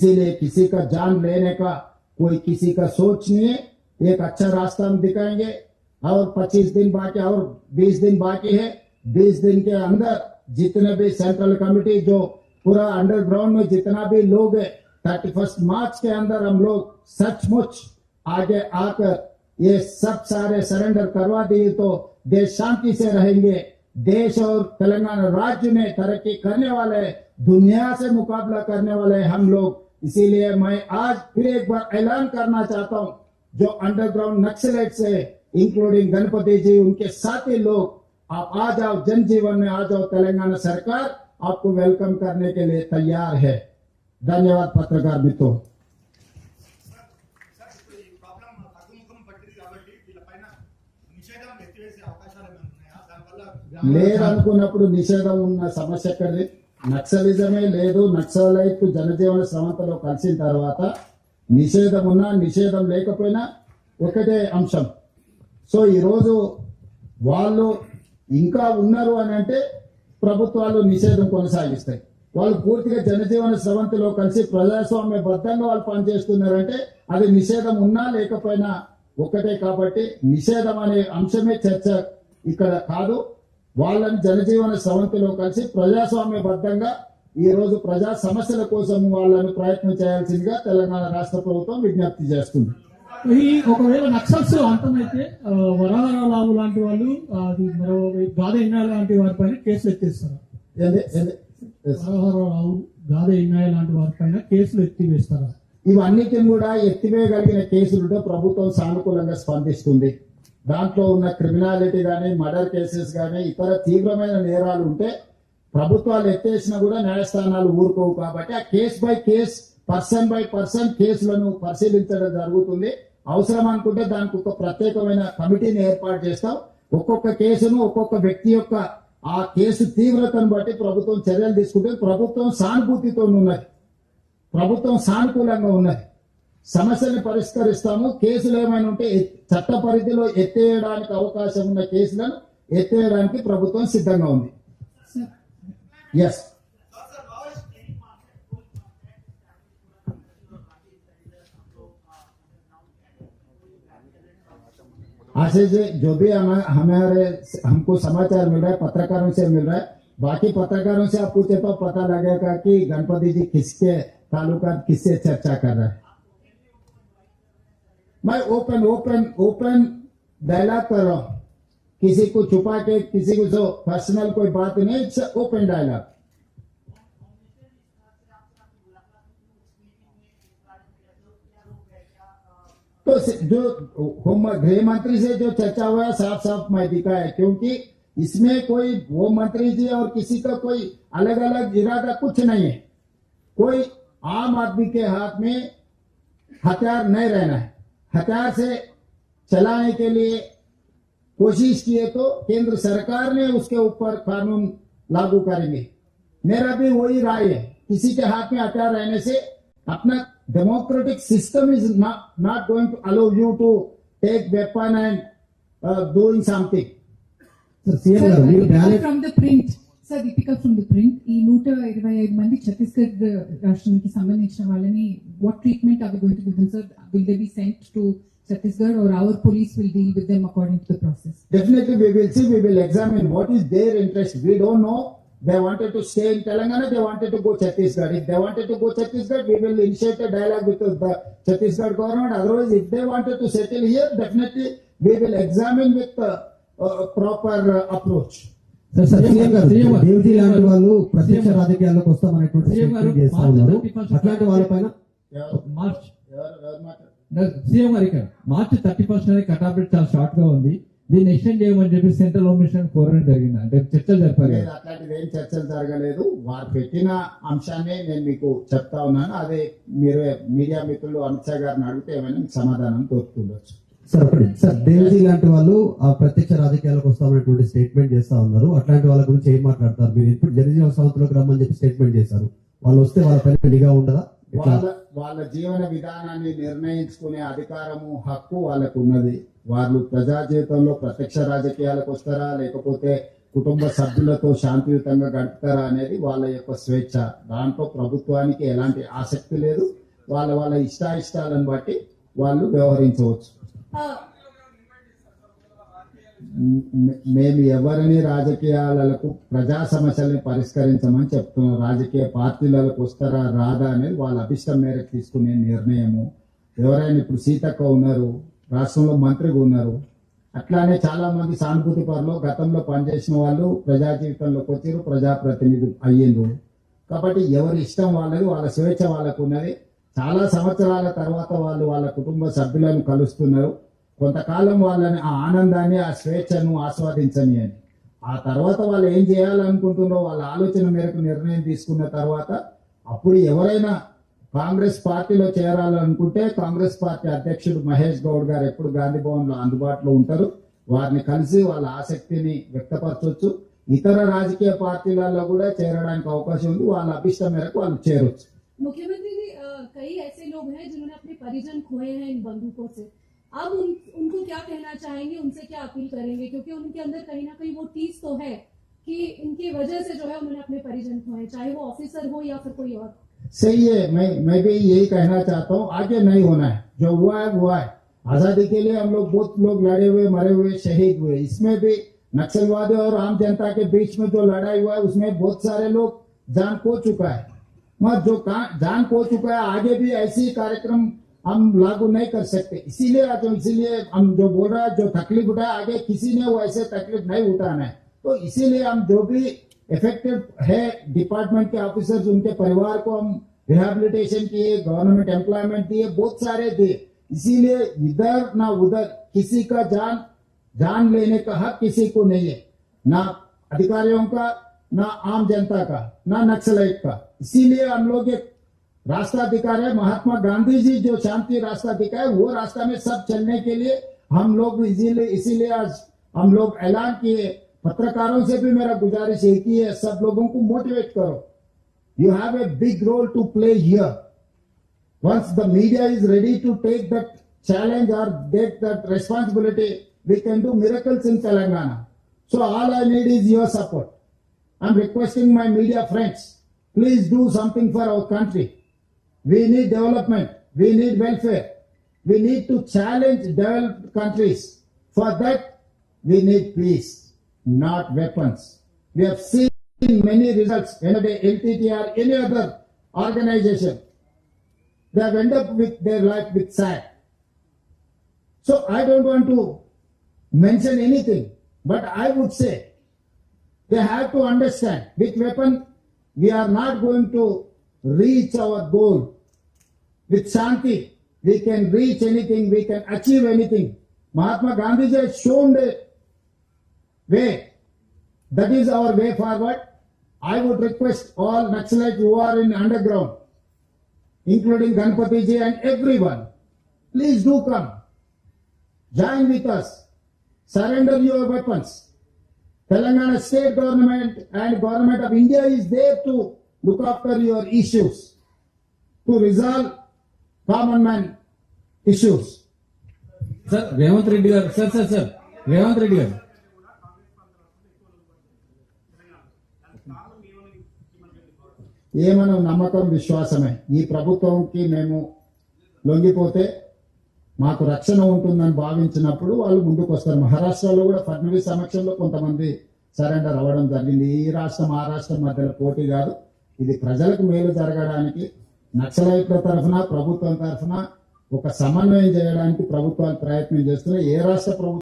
इसीलिए किसी का जान लेने का कोई किसी का सोच नहीं है। एक अच्छा रास्ता हम दिखाएंगे और 25 दिन बाकी और 20 दिन बाकी है। 20 दिन के अंदर जितने भी सेंट्रल कमेटी जो पूरा अंडरग्राउंड में जितना भी लोग है 31 मार्च के अंदर हम लोग सचमुच आगे आकर ये सब सारे सरेंडर करवा दिए तो देश शांति से रहेंगे। देश और तेलंगाना राज्य में तरक्की करने वाले, दुनिया से मुकाबला करने वाले हम लोग। इसीलिए मैं आज फिर एक बार ऐलान करना चाहता हूं, जो अंडरग्राउंड नक्सलाइट्स है इंक्लूडिंग गणपति जी, उनके साथी लोग, आप आ जाओ, जनजीवन में आ जाओ। तेलंगाना सरकार आपको वेलकम करने के लिए तैयार है। धन्यवाद पत्रकार मित्रों। లేదనుకున్నప్పుడు నిషేధం ఉన్న సమస్య ఎక్కడిది? నక్సలిజమే లేదు. నక్సలైట్ జనజీవన స్రవంతిలో కలిసిన తర్వాత నిషేధం ఉన్నా నిషేధం లేకపోయినా ఒకటే అంశం. సో ఈరోజు వాళ్ళు ఇంకా ఉన్నారు అని అంటే ప్రభుత్వాలు నిషేధం కొనసాగిస్తాయి. వాళ్ళు పూర్తిగా జనజీవన స్రవంతిలో కలిసి ప్రజాస్వామ్య బద్దంగా వాళ్ళు పనిచేస్తున్నారంటే అది నిషేధం ఉన్నా లేకపోయినా ఒకటే. కాబట్టి నిషేధం అనే అంశమే చర్చ ఇక్కడ కాదు. వాళ్ళని జనజీవన స్రవంతిలో కలిసి ప్రజాస్వామ్య బద్దంగా ఈ రోజు ప్రజా సమస్యల కోసం వాళ్ళని ప్రయత్నం చేయాల్సిందిగా తెలంగాణ రాష్ట్ర ప్రభుత్వం విజ్ఞప్తి చేస్తుంది. ఈ ఒకవేళ నక్సల్స్ అంతమైతే వరహారావు లాంటి వాళ్ళు, అది మరో గాదే ఇన్నాయ లాంటి వారిపైన కేసులు ఎత్తిస్తారు. వరహారావు, గాదే ఇన్నాయ లాంటి వారిపైన కేసులు ఎత్తివేస్తారా? ఇవన్నిటిని కూడా ఎత్తివేయగలిగిన కేసులుంటే ప్రభుత్వం సానుకూలంగా స్పందిస్తుంది. దాంట్లో ఉన్న క్రిమినాలిటీ కానీ, మర్డర్ కేసెస్ కానీ, ఇతర తీవ్రమైన నేరాలు ఉంటే ప్రభుత్వాలు ఎత్తేసినా కూడా న్యాయస్థానాలు ఊరుకోవు. కాబట్టి ఆ case by case, person by person కేసులను పరిశీలించడం జరుగుతుంది. అవసరం అనుకుంటే దానికి ఒక ప్రత్యేకమైన కమిటీని ఏర్పాటు చేస్తాం. ఒక్కొక్క కేసును ఒక్కొక్క వ్యక్తి యొక్క ఆ కేసు తీవ్రతను బట్టి ప్రభుత్వం చర్యలు తీసుకుంటే ప్రభుత్వం సానుభూతితో ఉన్నది, ప్రభుత్వం సానుకూలంగా ఉన్నది. సమస్యని పరిష్కరిస్తాము. కేసులు ఏమైనా ఉంటే చట్ట పరిధిలో ఎత్తేయడానికి అవకాశం ఉన్న కేసులను ఎత్తేయడానికి ప్రభుత్వం సిద్ధంగా ఉంది. ఎస్, ऐसे जो भी हमारे हमको समाचार मिल रहा है, पत्रकारों से मिल रहा है, बाकी पत्रकारों से आप पूछे तो पता लगेगा कि गणपति जी किसके तालुका किससे चर्चा कर रहे हैं. मैं ओपन डायलॉग कर रहा हूं, किसी को छुपा के, किसी को जो पर्सनल कोई बात नहीं, इट्स ओपन डायलॉग. तो जो गृह मंत्री से जो चर्चा हुआ है साफ साफ मैं दिखा है, क्योंकि इसमें कोई वो मंत्री जी और किसी का कोई अलग अलग इरादा कुछ नहीं है. कोई आम आदमी के हाथ में हथियार नहीं रहना है. हथियार से चलाने के लिए कोशिश किए तो केंद्र सरकार ने उसके ऊपर कानून लागू करेंगे. मेरा भी वही राय है. किसी के हाथ में हथियार रहने से अपना democratic system is not going to allow you to take weapon and doing something. From the print, sir, Deepika from the print, ఈ 125 మంది ఛత్తీస్గఢ్ రాష్ట్రానికి సంబంధించిన వాళ్ళని what treatment are we going to give them, sir? Will they be sent to Chhattisgarh or our police will deal with them according to the process? Definitely we will see, we will examine what is their interest. We don't know. They wanted to stay in Telangana, they wanted to go Chhattisgarh. If they wanted to go Chhattisgarh, we will initiate a dialogue with the Chhattisgarh government. Otherwise, if they wanted to settle here, definitely we will examine with proper approach. Devji లాంటి వాళ్ళు ప్రత్యక్ష రాజకీయాల్లోకి వస్తామనేటువంటి చేస్తా ఉన్నారు. అట్లాంటి వాళ్ళపైన CM గారు ఇక్కడ మార్చి 31 అనేది కట్ ఆఫ్ డేట్ చాలా షార్ట్ గా ఉంది. దీన్ని ఎక్స్టెండ్ చేయమని చెప్పి సెంట్రల్ హోమ్ మినిస్టర్ కోరడం జరిగింది. అంటే చర్చలు జరిపారు. అట్లాంటివి ఏం చర్చలు జరగలేదు. వారు పెట్టిన అంశాన్ని నేను మీకు చెప్తా ఉన్నాను. అదే మీరు మీడియా మిత్రులు అమిత్ షా గారిని అడిగితే ఏమైనా సమాధానం కోరుతుండొచ్చు. సార్ దేవజీ లాంటి వాళ్ళు ఆ ప్రత్యక్ష రాజకీయాలకు వస్తామనేటువంటి స్టేట్మెంట్ చేస్తా ఉన్నారు. అట్లాంటి వాళ్ళ గురించి ఏం మాట్లాడతారు? మీరు ఇప్పుడు జనజీవన సంస్థలోకి రమ్మని చెప్పి స్టేట్మెంట్ చేశారు. వాళ్ళు వస్తే వాళ్ళ పైన నిఘా ఉండదా? వాళ్ళ జీవన విధానాన్ని నిర్ణయించుకునే అధికారము, హక్కు వాళ్ళకు ఉన్నది. వాళ్ళు ప్రజా జీవితంలో ప్రత్యక్ష రాజకీయాలకు వస్తారా లేకపోతే కుటుంబ సభ్యులతో శాంతియుతంగా గడుపుతారా అనేది వాళ్ళ యొక్క స్వేచ్ఛ. దాంట్లో ప్రభుత్వానికి ఎలాంటి ఆసక్తి లేదు. వాళ్ళ ఇష్టాయిష్టాలను బట్టి వాళ్ళు వ్యవహరించవచ్చు. మేము ఎవరిని రాజకీయాలకు ప్రజా సమస్యల్ని పరిష్కరించమని చెప్తున్నాం. రాజకీయ పార్టీలకు వస్తారా రాదా అనేది వాళ్ళ అభిష్టం మేరకు తీసుకునే నిర్ణయము. ఎవరైనా ఇప్పుడు సీతక్క ఉన్నారు, రాష్ట్రంలో మంత్రిగా ఉన్నారు, అట్లానే చాలా మంది సానుభూతి పరులు గతంలో పనిచేసిన వాళ్ళు ప్రజా జీవితంలోకి వచ్చారు, ప్రజాప్రతినిధి అయ్యిండ్రు. కాబట్టి ఎవరి ఇష్టం వాళ్ళది, వాళ్ళ స్వేచ్ఛ వాళ్ళకు ఉన్నది. చాలా సంవత్సరాల తర్వాత వాళ్ళు వాళ్ళ కుటుంబ సభ్యులను కలుస్తున్నారు. కొంతకాలం వాళ్ళని ఆ ఆనందాన్ని, ఆ స్వేచ్ఛను ఆస్వాదించని అని. ఆ తర్వాత వాళ్ళు ఏం చేయాలనుకుంటున్నారో వాళ్ళ ఆలోచన మేరకు నిర్ణయం తీసుకున్న తర్వాత అప్పుడు ఎవరైనా కాంగ్రెస్ పార్టీలో చేరాలనుకుంటే కాంగ్రెస్ పార్టీ అధ్యక్షుడు మహేష్ గౌడ్ గారు ఎప్పుడు గాంధీ భవన్ లో అందుబాటులో ఉంటారు. వారిని కలిసి వాళ్ళ ఆసక్తిని వ్యక్తపరచవచ్చు. ఇతర రాజకీయ పార్టీలలో కూడా చేరడానికి అవకాశం ఉంది. వాళ్ళ అభిష్టం మేరకు వాళ్ళు చేరొచ్చు. मुख्यमंत्री जी कई ऐसे लोग हैं जिन्होंने अपने परिजन खोए हैं इन बंदूकों से. अब उनको क्या कहना चाहेंगे, उनसे क्या अपील करेंगे, क्योंकि उनके अंदर कहीं ना कहीं वो टीस तो है कि इनकी वजह से जो है उन्होंने अपने परिजन खोए, चाहे वो ऑफिसर हो या फिर कोई और. सही है, मैं भी यही कहना चाहता हूँ. आगे नहीं होना है, जो हुआ है हुआ है. आजादी के लिए हम लोग बहुत लोग लड़े हुए, मरे हुए, शहीद हुए. इसमें भी नक्सलवादी और आम जनता के बीच में जो लड़ाई हुआ है उसमें बहुत सारे लोग जान खो चुका है. मगर जो जान खो चुका है, आगे भी ऐसी कार्यक्रम हम लागू नहीं कर सकते. इसीलिए हम जो बोल रहे हैं, जो तकलीफ उठाए, आगे किसी ने वो ऐसे तकलीफ नहीं उठाना है. तो इसीलिए हम जो भी इफेक्टेड है डिपार्टमेंट के ऑफिसर्स, उनके परिवार को हम रिहेबिलिटेशन किए, गवर्नमेंट एम्प्लॉयमेंट दिए, बहुत सारे दिए. इसीलिए इधर ना उधर किसी का जान लेने का हक किसी को नहीं है, ना अधिकारियों का, ना आम जनता का, ना नक्सलाइट का. इसीलिए हम लोग एक रास्ता दिखा रहे. महात्मा गांधी जी जो शांति रास्ता दिखाए, वो रास्ता में सब चलने के लिए हम लोग इसीलिए आज हम लोग ऐलान किए. पत्रकारों से भी मेरा गुजारिश एक ही है, सब लोगों को मोटिवेट करो. You have a big role to play here. Once the media is ready to take that challenge or take that responsibility, we can do miracles in Telangana. So all I need is your support. I'm requesting my media friends, please do something for our country. We need development. We need welfare. We need to challenge developed countries. For that, we need peace, not weapons. We have seen many results when the LTT or any other organization, they have ended up with their life with sad. So I don't want to mention anything, but I would say they have to understand with weapon we are not going to reach our goal. With Shanti, we can reach anything, we can achieve anything. Mahatma Gandhi has shown the way. That is our way forward. I would request all Naxalites who are in underground, including Ganpati ji and everyone, please do come. Join with us. Surrender your weapons. Telangana state government and government of India is there to look after your issues, to resolve common man issues. Sir Revanth Reddy గారు, sir Revanth Reddy గారు, ఏమన్నా నమ్మకం విశ్వాసమే. ఈ ప్రభుత్వంకి మేము లొంగిపోతే మాకు రక్షణ ఉంటుందని భావించినప్పుడు వాళ్ళు ముందుకు వస్తారు. మహారాష్ట్రలో కూడా ఫడ్నవీస్ సమక్షంలో కొంతమంది సరెండర్ అవ్వడం జరిగింది. ఈ రాష్ట్రం ఆ రాష్ట్రం మధ్యలో పోటీ కాదు. ఇది ప్రజలకు మేలు జరగడానికి, నక్సలైట్ల తరఫున ప్రభుత్వం తరఫున ఒక సమన్వయం చేయడానికి ప్రభుత్వాలు ప్రయత్నం చేస్తున్నాయి. ఏ రాష్ట్ర ప్రభుత్వం